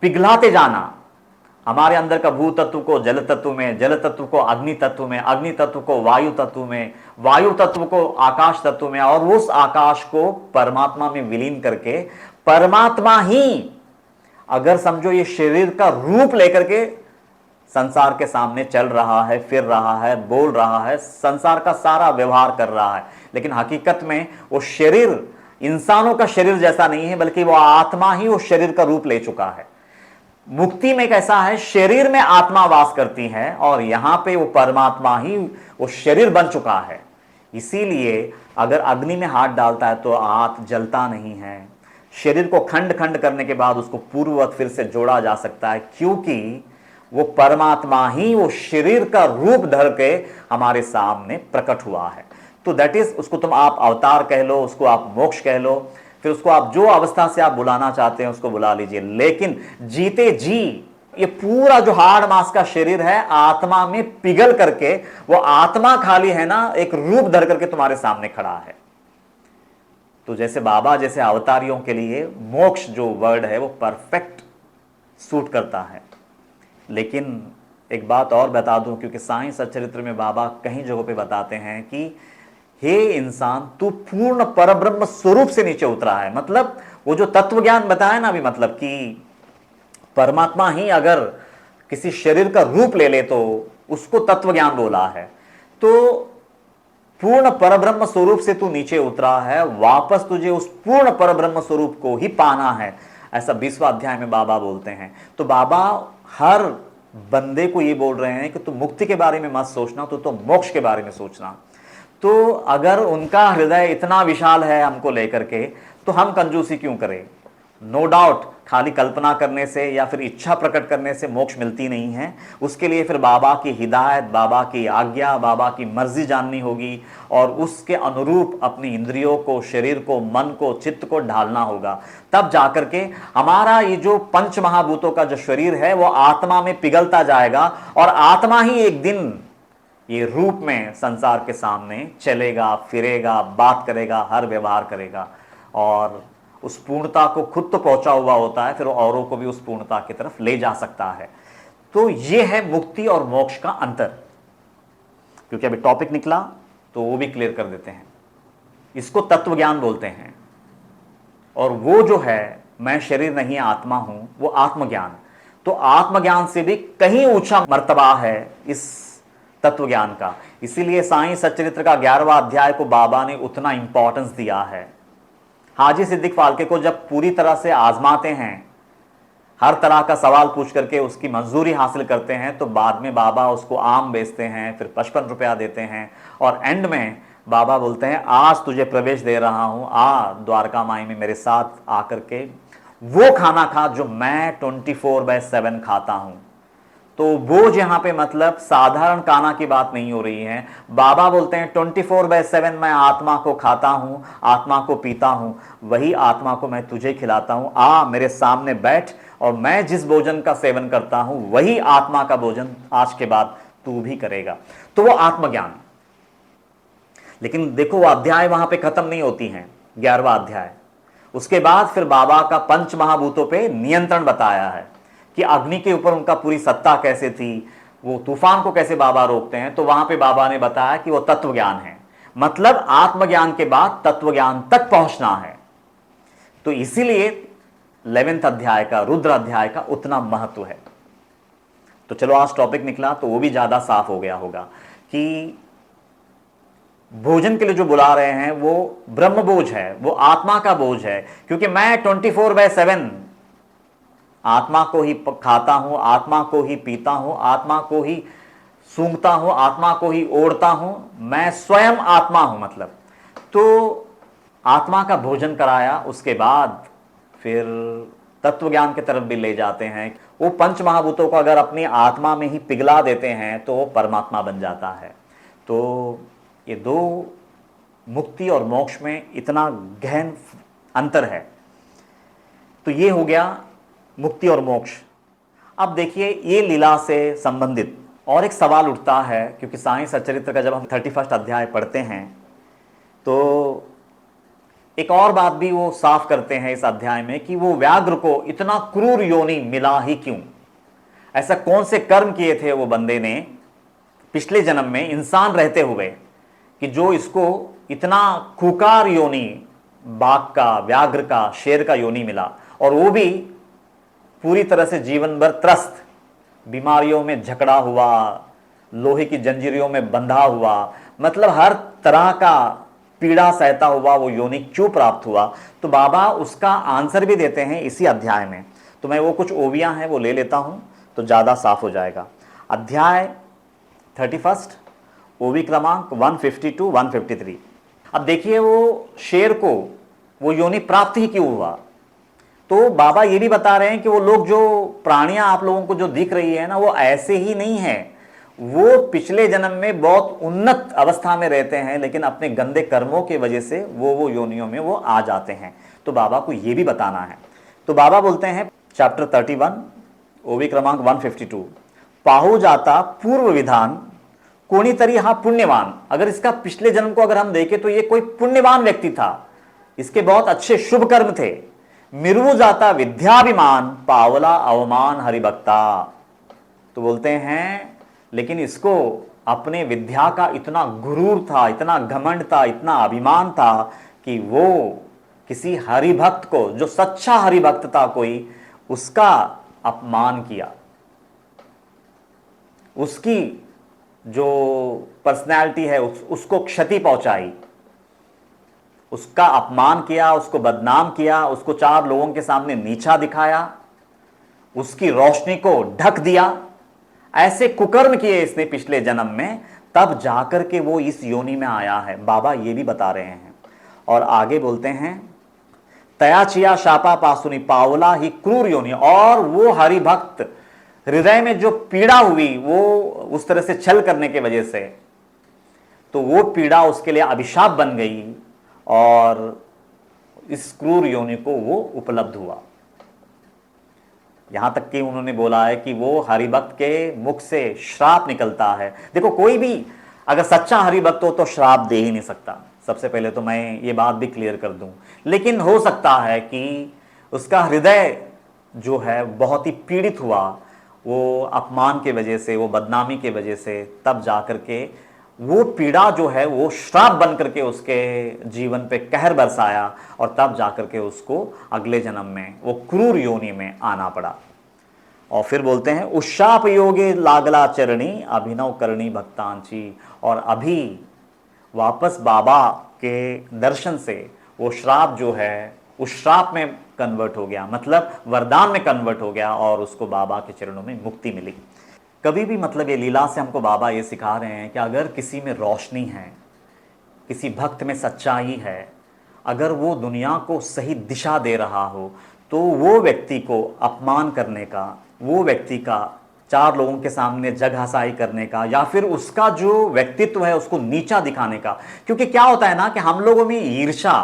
पिघलाते जाना। हमारे अंदर का भू तत्व को जल तत्व में, जल तत्व को अग्नि तत्व में, अग्नि तत्व को वायु तत्व में, वायु तत्व को आकाश तत्व में, और उस आकाश को परमात्मा में विलीन करके परमात्मा ही, अगर समझो ये शरीर का रूप लेकर के संसार के सामने चल रहा है, फिर रहा है, बोल रहा है, संसार का सारा व्यवहार कर रहा है, लेकिन हकीकत में वो शरीर इंसानों का शरीर जैसा नहीं है, बल्कि वो आत्मा ही उस शरीर का रूप ले चुका है। मुक्ति में कैसा है, शरीर में आत्मा वास करती है और यहां पे वो परमात्मा ही वो शरीर बन चुका है। इसीलिए अगर अग्नि में हाथ डालता है तो हाथ जलता नहीं है। शरीर को खंड खंड करने के बाद उसको पूर्ववत फिर से जोड़ा जा सकता है, क्योंकि वो परमात्मा ही वो शरीर का रूप धर के हमारे सामने प्रकट हुआ है। तो दैट इज, उसको तुम आप अवतार कह लो, उसको आप मोक्ष कह लो, फिर उसको आप जो अवस्था से आप बुलाना चाहते हैं उसको बुला लीजिए, लेकिन जीते जी ये पूरा जो हाड़ मांस का शरीर है आत्मा में पिघल करके, वो आत्मा खाली है ना, एक रूप धर करके तुम्हारे सामने खड़ा है। तो जैसे बाबा जैसे अवतारियों के लिए मोक्ष जो वर्ड है वो परफेक्ट सूट करता है। लेकिन एक बात और बता दूं, क्योंकि साईं सच्चरित्र में बाबा कहीं जगहों पे बताते हैं कि हे इंसान, तू पूर्ण परब्रह्म स्वरूप से नीचे उतरा है। मतलब वो जो तत्व ज्ञान बताया ना अभी, मतलब कि परमात्मा ही अगर किसी शरीर का रूप ले ले तो उसको तत्व ज्ञान बोला है। तो पूर्ण परब्रह्म स्वरूप से तू नीचे उतरा है, वापस तुझे उस पूर्ण परब्रह्म स्वरूप को ही पाना है, ऐसा 20वां अध्याय में बाबा बोलते हैं। तो बाबा हर बंदे को ये बोल रहे हैं कि तू मुक्ति के बारे में मत सोचना, तो मोक्ष के बारे में सोचना। तो अगर उनका हृदय इतना विशाल है हमको लेकर के, तो हम कंजूसी क्यों करें। नो डाउट खाली कल्पना करने से या फिर इच्छा प्रकट करने से मोक्ष मिलती नहीं है। उसके लिए फिर बाबा की हिदायत, बाबा की आज्ञा, बाबा की मर्जी जाननी होगी और उसके अनुरूप अपनी इंद्रियों को, शरीर को, मन को, चित्त को ढालना होगा। तब जाकर के हमारा ये जो पंच महाभूतों का जो शरीर है वो आत्मा में पिघलता जाएगा और आत्मा ही एक दिन ये रूप में संसार के सामने चलेगा, फिरेगा, बात करेगा, हर व्यवहार करेगा और उस पूर्णता को खुद तो पहुंचा हुआ होता है, फिर औरों को भी उस पूर्णता की तरफ ले जा सकता है। तो ये है मुक्ति और मोक्ष का अंतर। क्योंकि अभी टॉपिक निकला तो वो भी क्लियर कर देते हैं। इसको तत्व ज्ञान बोलते हैं और वो जो है मैं शरीर नहीं आत्मा हूं, वो आत्मज्ञान। तो आत्मज्ञान से भी कहीं ऊंचा मर्तबा है इस तत्व ज्ञान का। इसीलिए साईं सच्चरित्र का 11वां अध्याय को बाबा ने उतना इंपॉर्टेंस दिया है। हाजी सिद्दीक फाल्के को जब पूरी तरह से आजमाते हैं, हर तरह का सवाल पूछ करके उसकी मंजूरी हासिल करते हैं, तो बाद में बाबा उसको आम बेचते हैं, फिर 55 रुपया देते हैं और एंड में बाबा बोलते हैं आज तुझे प्रवेश दे रहा हूं, आ द्वारका माई में मेरे साथ आकर के वो खाना खा जो मैं 24/7 खाता हूं। तो बोझ यहां पे मतलब साधारण खाना की बात नहीं हो रही है। बाबा बोलते हैं 24/7 मैं आत्मा को खाता हूं, आत्मा को पीता हूं, वही आत्मा को मैं तुझे खिलाता हूं। आ मेरे सामने बैठ और मैं जिस भोजन का सेवन करता हूं वही आत्मा का भोजन आज के बाद तू भी करेगा। तो वो आत्मज्ञान। लेकिन देखो वो अध्याय वहां पे खत्म नहीं होती हैं, 11वां अध्याय। उसके बाद फिर बाबा का पंच महाभूतों पे नियंत्रण बताया है कि अग्नि के ऊपर उनका पूरी सत्ता कैसे थी, वो तूफान को कैसे बाबा रोकते हैं। तो वहां पे बाबा ने बताया कि वो तत्व ज्ञान है, मतलब आत्मज्ञान के बाद तत्व ज्ञान तक पहुंचना है। तो इसीलिए 11वें अध्याय का, रुद्र अध्याय का उतना महत्व है। तो चलो आज टॉपिक निकला तो वो भी ज्यादा साफ हो गया होगा कि भोजन के लिए जो बुला रहे हैं वो ब्रह्म बोझ है, वो आत्मा का बोझ है। क्योंकि मैं 24/7 आत्मा को ही खाता हूं, आत्मा को ही पीता हूं, आत्मा को ही सूंघता हूं, आत्मा को ही ओढ़ता हूं, मैं स्वयं आत्मा हूं। मतलब तो आत्मा का भोजन कराया, उसके बाद फिर तत्व ज्ञान की तरफ भी ले जाते हैं। वो पंच महाभूतों को अगर अपनी आत्मा में ही पिघला देते हैं तो वो परमात्मा बन जाता है। तो ये दो मुक्ति और मोक्ष में इतना गहन अंतर है। तो ये हो गया मुक्ति और मोक्ष। अब देखिए ये लीला से संबंधित और एक सवाल उठता है, क्योंकि साईं सच्चरित्र का जब हम 31 अध्याय पढ़ते हैं तो एक और बात भी वो साफ करते हैं इस अध्याय में कि वो व्याघ्र को इतना क्रूर योनि मिला ही क्यों। ऐसा कौन से कर्म किए थे वो बंदे ने पिछले जन्म में इंसान रहते हुए कि जो इसको इतना खूंखार योनि, बाघ का, व्याघ्र का, शेर का योनि मिला, और वो भी पूरी तरह से जीवन भर त्रस्त, बीमारियों में जकड़ा हुआ, लोहे की जंजीरों में बंधा हुआ, मतलब हर तरह का पीड़ा सहता हुआ वो योनि क्यों प्राप्त हुआ। तो बाबा उसका आंसर भी देते हैं इसी अध्याय में। तो मैं वो कुछ ओवियां हैं वो ले लेता हूँ तो ज़्यादा साफ हो जाएगा। अध्याय 31, ओवी क्रमांक 152 153। अब देखिए वो शेर को वो योनि प्राप्त ही क्यों हुआ। तो बाबा ये भी बता रहे हैं कि वो लोग जो प्राणियां आप लोगों को जो दिख रही है ना, वो ऐसे ही नहीं है, वो पिछले जन्म में बहुत उन्नत अवस्था में रहते हैं, लेकिन अपने गंदे कर्मों की वजह से वो योनियों में वो आ जाते हैं। तो बाबा को ये भी बताना है। तो बाबा बोलते हैं चैप्टर 31 ओवी क्रमांक 152, पाहु जाता पूर्व विधान कोणी तरी हा पुण्यवान। अगर इसका पिछले जन्म को अगर हम देखें तो ये कोई पुण्यवान व्यक्ति था, इसके बहुत अच्छे शुभ कर्म थे। मिरु जाता विद्याभिमान पावला अवमान हरिभक्ता। तो बोलते हैं लेकिन इसको अपने विद्या का इतना गुरूर था, इतना घमंड था, इतना अभिमान था कि वो किसी हरिभक्त को, जो सच्चा हरिभक्त था कोई, उसका अपमान किया, उसकी जो पर्सनैलिटी है उसको क्षति पहुंचाई, उसका अपमान किया, उसको बदनाम किया, उसको 4 लोगों के सामने नीचा दिखाया, उसकी रोशनी को ढक दिया। ऐसे कुकर्म किए इसने पिछले जन्म में, तब जाकर के वो इस योनि में आया है। बाबा ये भी बता रहे हैं। और आगे बोलते हैं तयाचिया शापा पासुनी पावला ही क्रूर योनि। और वो हरिभक्त हृदय में जो पीड़ा हुई वो उस तरह से छल करने की वजह से, तो वो पीड़ा उसके लिए अभिशाप बन गई और इस क्रूर योनि को वो उपलब्ध हुआ। यहां तक कि उन्होंने बोला है कि वो हरिभक्त के मुख से श्राप निकलता है। देखो कोई भी अगर सच्चा हरिभक्त हो तो श्राप दे ही नहीं सकता। सबसे पहले तो मैं ये बात भी क्लियर कर दूं। लेकिन हो सकता है कि उसका हृदय जो है बहुत ही पीड़ित हुआ, वो अपमान के वजह से, वो बदनामी के वजह से, तब जाकर के वो पीड़ा जो है वो श्राप बन करके उसके जीवन पे कहर बरसाया और तब जाकर के उसको अगले जन्म में वो क्रूर योनि में आना पड़ा। और फिर बोलते हैं उशाप योगे लागला चरणी अभिनव करणी भक्तांची। और अभी वापस बाबा के दर्शन से वो श्राप जो है उस श्राप में कन्वर्ट हो गया, मतलब वरदान में कन्वर्ट हो गया और उसको बाबा के चरणों में मुक्ति मिली। कभी भी मतलब ये लीला से हमको बाबा ये सिखा रहे हैं कि अगर किसी में रोशनी है, किसी भक्त में सच्चाई है, अगर वो दुनिया को सही दिशा दे रहा हो, तो वो व्यक्ति को अपमान करने का, वो व्यक्ति का 4 लोगों के सामने जग हसाई करने का, या फिर उसका जो व्यक्तित्व है उसको नीचा दिखाने का। क्योंकि क्या होता है ना कि हम लोगों में ईर्ष्या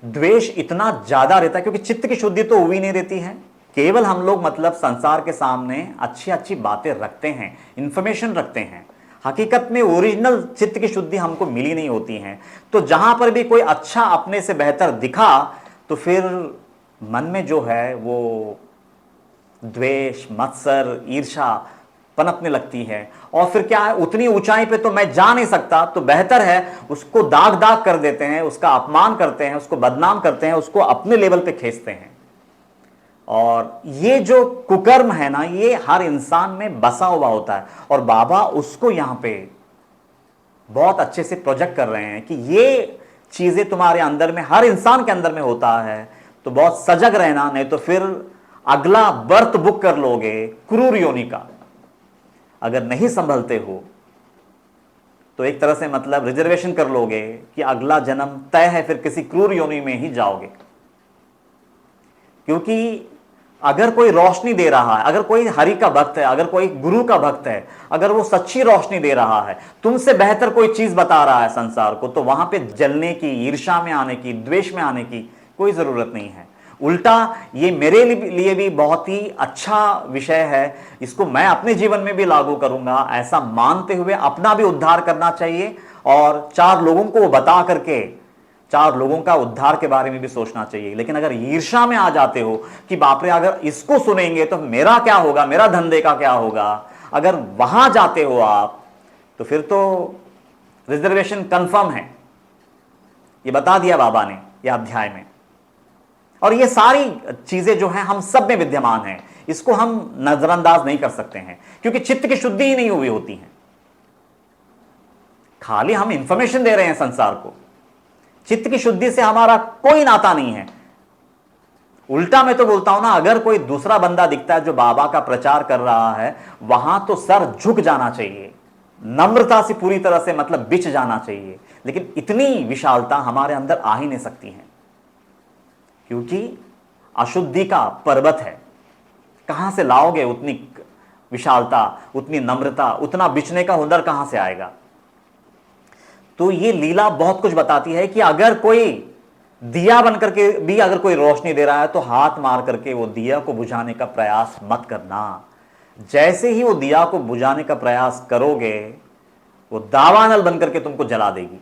द्वेष इतना ज्यादा रहता है, क्योंकि चित्त की शुद्धि तो हुई नहीं रहती है। केवल हम लोग मतलब संसार के सामने अच्छी अच्छी बातें रखते हैं, इंफॉर्मेशन रखते हैं, हकीकत में ओरिजिनल चित्त की शुद्धि हमको मिली नहीं होती है। तो जहां पर भी कोई अच्छा अपने से बेहतर दिखा तो फिर मन में जो है वो द्वेष, मत्सर, ईर्ष्या पनपने लगती है। और फिर क्या है, उतनी ऊंचाई पे तो मैं जा नहीं सकता, तो बेहतर है उसको दाग दाग कर देते हैं, उसका अपमान करते हैं, उसको बदनाम करते हैं, उसको अपने लेवल पे खींचते हैं। और ये जो कुकर्म है ना, ये हर इंसान में बसा हुआ होता है और बाबा उसको यहां पे बहुत अच्छे से प्रोजेक्ट कर रहे हैं कि ये चीजें तुम्हारे अंदर में, हर इंसान के अंदर में होता है। तो बहुत सजग रहना, नहीं तो फिर अगला बर्थ बुक कर लोगे क्रूर योनि का। अगर नहीं संभलते हो तो एक तरह से मतलब रिजर्वेशन कर लोगे कि अगला जन्म तय है, फिर किसी क्रूर योनि में ही जाओगे। क्योंकि अगर कोई रोशनी दे रहा है, अगर कोई हरि का भक्त है, अगर कोई गुरु का भक्त है, अगर वो सच्ची रोशनी दे रहा है, तुमसे बेहतर कोई चीज बता रहा है संसार को, तो वहां पे जलने की, ईर्ष्या में आने की, द्वेष में आने की कोई जरूरत नहीं है। उल्टा ये मेरे लिए भी बहुत ही अच्छा विषय है, इसको मैं अपने जीवन में भी लागू करूंगा, ऐसा मानते हुए अपना भी उद्धार करना चाहिए और 4 लोगों को बता करके 4 लोगों का उद्धार के बारे में भी सोचना चाहिए। लेकिन अगर ईर्ष्या में आ जाते हो कि बाप रे अगर इसको सुनेंगे तो मेरा क्या होगा, मेरा धंधे का क्या होगा, अगर वहां जाते हो आप, तो फिर तो रिजर्वेशन कंफर्म है। ये बता दिया बाबा ने यह अध्याय में। और ये सारी चीजें जो हैं हम सब में विद्यमान हैं, इसको हम नजरअंदाज नहीं कर सकते हैं, क्योंकि चित्त की शुद्धि ही नहीं हुई होती है। खाली हम इंफॉर्मेशन दे रहे हैं संसार को, चित्त की शुद्धि से हमारा कोई नाता नहीं है। उल्टा मैं तो बोलता हूं ना, अगर कोई दूसरा बंदा दिखता है जो बाबा का प्रचार कर रहा है, वहां तो सर झुक जाना चाहिए, नम्रता से पूरी तरह से मतलब बिछ जाना चाहिए। लेकिन इतनी विशालता हमारे अंदर आ ही नहीं सकती है, क्योंकि अशुद्धि का पर्वत है। कहां से लाओगे उतनी विशालता, उतनी नम्रता, उतना बिछने का हुनर कहां से आएगा? तो ये लीला बहुत कुछ बताती है कि अगर कोई दिया बन करके भी अगर कोई रोशनी दे रहा है, तो हाथ मार करके वो दिया को बुझाने का प्रयास मत करना। जैसे ही वो दिया को बुझाने का प्रयास करोगे, वो दावानल बनकर के तुमको जला देगी,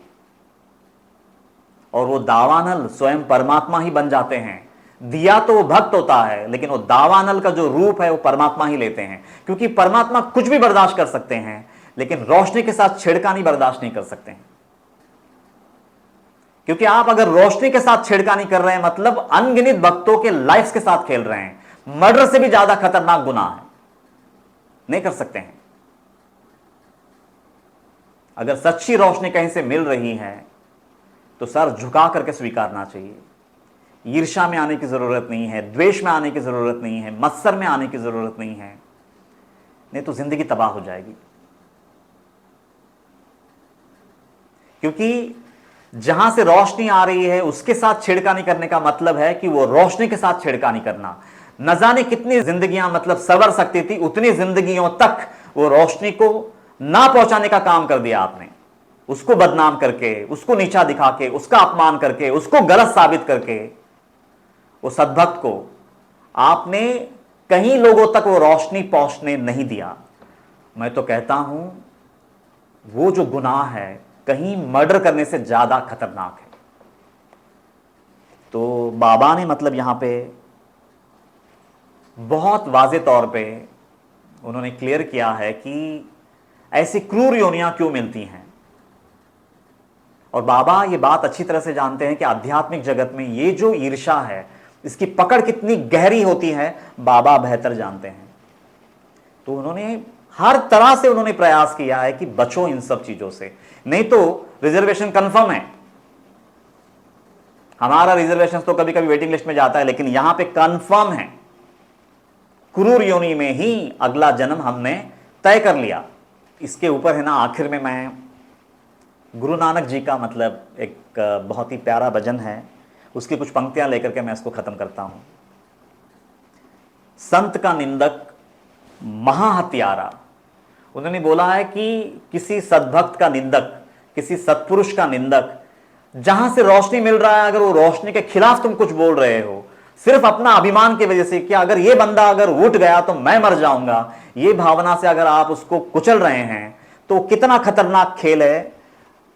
और वो दावानल स्वयं परमात्मा ही बन जाते हैं। दिया तो वो भक्त होता है, लेकिन वो दावानल का जो रूप है वो परमात्मा ही लेते हैं, क्योंकि परमात्मा कुछ भी बर्दाश्त कर सकते हैं, लेकिन रोशनी के साथ छेड़खानी बर्दाश्त नहीं कर सकते हैं। क्योंकि आप अगर रोशनी के साथ छेड़खानी कर रहे हैं, मतलब अनगिनत भक्तों के लाइफ के साथ खेल रहे हैं। मर्डर से भी ज्यादा खतरनाक गुनाह है, नहीं कर सकते हैं। अगर सच्ची रोशनी कहीं से मिल रही है तो सर झुका करके स्वीकारना चाहिए। ईर्ष्या में आने की जरूरत नहीं है, द्वेष में आने की जरूरत नहीं है, मत्सर में आने की जरूरत नहीं है, नहीं तो जिंदगी तबाह हो जाएगी। क्योंकि जहां से रोशनी आ रही है उसके साथ छेड़खानी करने का मतलब है कि वो रोशनी के साथ छेड़खानी करना। न जाने कितनी जिंदगियां मतलब सवर सकती थी, उतनी जिंदगियों तक वो रोशनी को ना पहुंचाने का काम कर दिया आपने। उसको बदनाम करके, उसको नीचा दिखा के, उसका अपमान करके, उसको गलत साबित करके, वो सद्भक्त को आपने कहीं लोगों तक वो रोशनी पहुंचने नहीं दिया। मैं तो कहता हूं वो जो गुनाह है कहीं मर्डर करने से ज्यादा खतरनाक है। तो बाबा ने मतलब यहां पे बहुत वाज़े तौर पे उन्होंने क्लियर किया है कि ऐसी क्रूर योनियां क्यों मिलती हैं। और बाबा ये बात अच्छी तरह से जानते हैं कि आध्यात्मिक जगत में ये जो ईर्ष्या है, इसकी पकड़ कितनी गहरी होती है, बाबा बेहतर जानते हैं। तो उन्होंने हर तरह से उन्होंने प्रयास किया है कि बचो इन सब चीजों से, नहीं तो रिजर्वेशन कंफर्म है। हमारा रिजर्वेशन तो कभी कभी वेटिंग लिस्ट में जाता है, लेकिन यहां पे कंफर्म है, क्रूर योनि में ही अगला जन्म हमने तय कर लिया। इसके ऊपर है ना, आखिर में मैं गुरु नानक जी का मतलब एक बहुत ही प्यारा भजन है, उसकी कुछ पंक्तियां लेकर के मैं इसको खत्म करता हूं। संत का निंदक महाहत्यारा। उन्होंने बोला है कि किसी सद्भक्त का निंदक, किसी सत्पुरुष का निंदक, जहां से रोशनी मिल रहा है, अगर वो रोशनी के खिलाफ तुम कुछ बोल रहे हो सिर्फ अपना अभिमान की वजह से कि अगर ये बंदा अगर उठ गया तो मैं मर जाऊंगा, ये भावना से अगर आप उसको कुचल रहे हैं, तो कितना खतरनाक खेल है।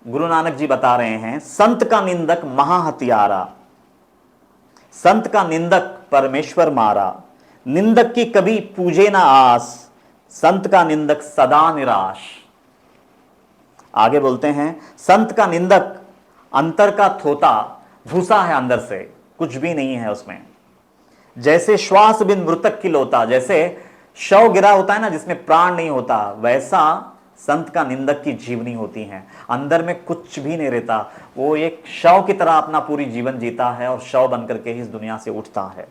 गुरु नानक जी बता रहे हैं, संत का निंदक महाहत्यारा, संत का निंदक परमेश्वर मारा, निंदक की कभी पूजे ना आस, संत का निंदक सदा निराश। आगे बोलते हैं, संत का निंदक अंतर का थोता, भूसा है अंदर से, कुछ भी नहीं है उसमें। जैसे श्वास बिन मृतक की लोता, जैसे शव गिरा होता है ना जिसमें प्राण नहीं होता, वैसा संत का निंदक की जीवनी होती है। अंदर में कुछ भी नहीं रहता, वो एक शव की तरह अपना पूरी जीवन जीता है और शव बनकर के ही इस दुनिया से उठता है।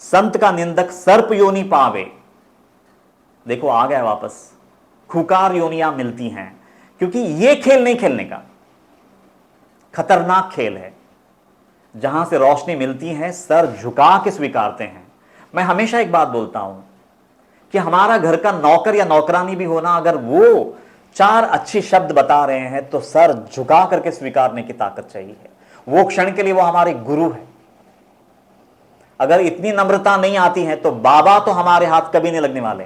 संत का निंदक सर्प योनि पावे। देखो आ गया वापस, खुकार योनियां मिलती हैं, क्योंकि ये खेल नहीं खेलने का, खतरनाक खेल है। जहां से रोशनी मिलती है सर झुका के स्वीकारते हैं। मैं हमेशा एक बात बोलता हूं कि हमारा घर का नौकर या नौकरानी भी होना, अगर वो चार अच्छी शब्द बता रहे हैं तो सर झुका करके स्वीकारने की ताकत चाहिए। वो क्षण के लिए वो हमारे गुरु है। अगर इतनी नम्रता नहीं आती है तो बाबा तो हमारे हाथ कभी नहीं लगने वाले।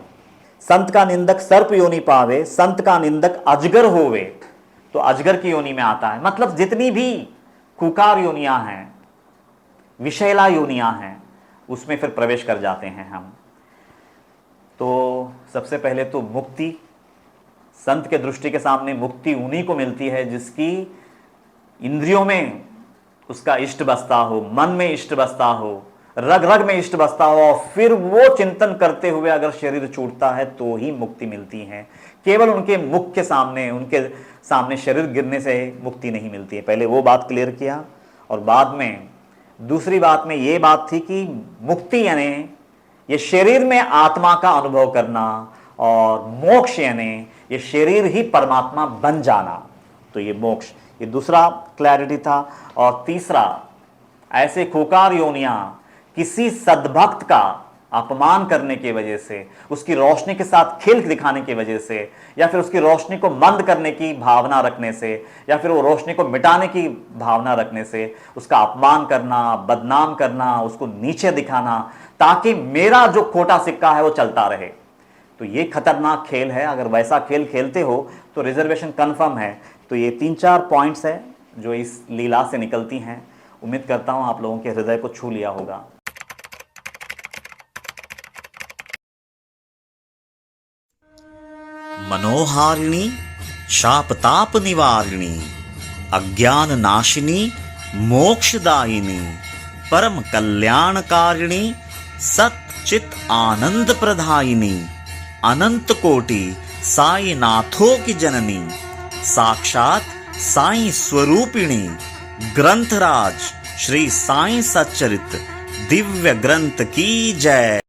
संत का निंदक सर्प योनि पावे, संत का निंदक अजगर होवे, तो अजगर की योनि में आता है। मतलब जितनी भी कुकार योनियां हैं, विषैला योनियां हैं, उसमें फिर प्रवेश कर जाते हैं हम। तो सबसे पहले तो मुक्ति, संत के दृष्टि के सामने मुक्ति उन्हीं को मिलती है जिसकी इंद्रियों में उसका इष्ट बसता हो, मन में इष्ट बसता हो, रग रग में इष्ट बसता हो, और फिर वो चिंतन करते हुए अगर शरीर छूटता है तो ही मुक्ति मिलती है। केवल उनके मुख के सामने, उनके सामने शरीर गिरने से मुक्ति नहीं मिलती है। पहले वो बात क्लियर किया, और बाद में दूसरी बात में ये बात थी कि मुक्ति यानी ये शरीर में आत्मा का अनुभव करना, और मोक्ष यानी ये शरीर ही परमात्मा बन जाना। तो ये मोक्ष, ये दूसरा क्लैरिटी था। और तीसरा, ऐसे खूंखार योनियां किसी सद्भक्त का अपमान करने की वजह से, उसकी रोशनी के साथ खेल दिखाने की वजह से, या फिर उसकी रोशनी को मंद करने की भावना रखने से, या फिर वो रोशनी को मिटाने की भावना रखने से उसका अपमान करना, बदनाम करना, उसको नीचे दिखाना, ताकि मेरा जो खोटा सिक्का है वो चलता रहे। तो ये खतरनाक खेल है। अगर वैसा खेल खेलते हो तो रिजर्वेशन कन्फर्म है। तो ये 3-4 पॉइंट्स है जो इस लीला से निकलती हैं। उम्मीद करता हूं आप लोगों के हृदय को छू लिया होगा। मनोहारिणी शापताप निवारिणी अज्ञान नाशिनी मोक्षदायिनी परम कल्याणकारिणी सच्चित आनंद प्रदायिनी अनंत कोटि साईनाथों की जननी साक्षात साई स्वरूपिणी ग्रंथराज श्री साई सच्चरित दिव्य ग्रंथ की जय।